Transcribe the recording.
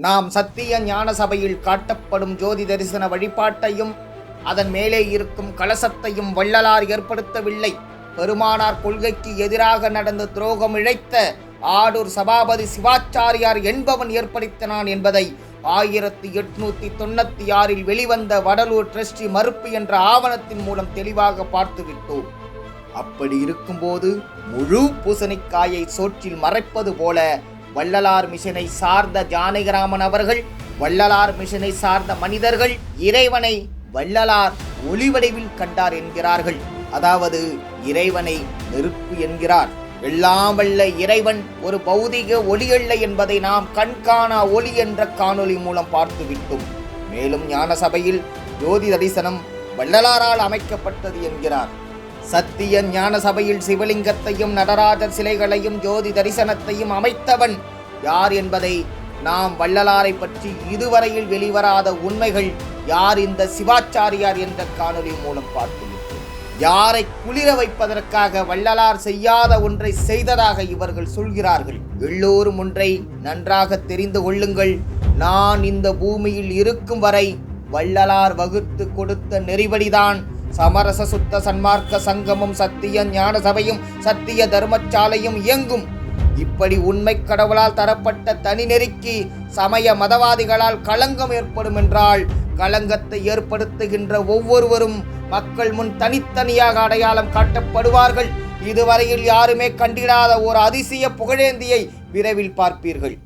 நாம் சத்திய ஞான சபையில் காட்டப்படும் ஜோதி தரிசன வழிபாட்டையும் அதன் மேலே இருக்கும் கலசத்தையும் வள்ளலார் ஏற்படுத்தவில்லை. பெருமானார் கொள்கைக்கு எதிராக நடந்து துரோகம் இழைத்த ஆடூர் சபாபதி சிவாச்சாரியார் என்பவன் ஏற்படுத்தினான் என்பதை 1896 வெளிவந்த வடலூர் டிரஸ்டி மறுப்பு என்ற ஆவணத்தின் மூலம் தெளிவாக பார்த்துவிட்டோம். அப்படி இருக்கும்போது முழு பூசணிக்காயை சோற்றில் மறைப்பது போல வள்ளலார் மிஷனை சார்ந்த ஜானகிராமன் அவர்கள், வள்ளலார் மிஷனை சார்ந்த மனிதர்கள் இறைவனை வள்ளலார் ஒளிவடிவில் கண்டார் என்கிறார்கள். அதாவது இறைவனை நெருப்பு என்கிறார். எல்லாம் வல்ல இறைவன் ஒரு பௌதிக ஒளி அல்ல என்பதை நாம் கண்காணா ஒளி என்ற காணொளி மூலம் பார்த்துவிட்டோம். மேலும் ஞான சபையில் ஜோதி தரிசனம் வள்ளலாரால் அமைக்கப்பட்டது என்கிறார். சத்திய ஞான சபையில் சிவலிங்கத்தையும் நடராஜர் சிலைகளையும் ஜோதி தரிசனத்தையும் அமைத்தவன் யார் என்பதை நாம் வள்ளலாரை பற்றி இதுவரையில் வெளிவராத உண்மைகள் யார் இந்த சிவாச்சாரியார் என்ற காணொலி மூலம் பார்த்துவிட்டோம். யாரை குளிர வைப்பதற்காக வள்ளலார் செய்யாத ஒன்றை செய்ததாக இவர்கள் சொல்கிறார்கள். எல்லோரும் ஒன்றை நன்றாக தெரிந்து கொள்ளுங்கள். நான் இந்த பூமியில் இருக்கும் வரை வள்ளலார் வகுத்து கொடுத்த நெறிவடிதான் சமரச சுத்த சன்மார்க்க சங்கமும் சத்திய ஞான சபையும் சத்திய தர்மசாலையும் இயங்கும். இப்படி உண்மை கடவுளால் தரப்பட்ட தனி நெறிக்கு சமய மதவாதிகளால் களங்கம் ஏற்படும் என்றால் களங்கத்தை ஏற்படுத்துகின்ற ஒவ்வொருவரும் மக்கள் முன் தனித்தனியாக அடையாளம் காட்டப்படுவார்கள். இதுவரையில் யாருமே கண்டிடாத ஒரு அதிசய புகழேந்தியை விரைவில் பார்ப்பீர்கள்.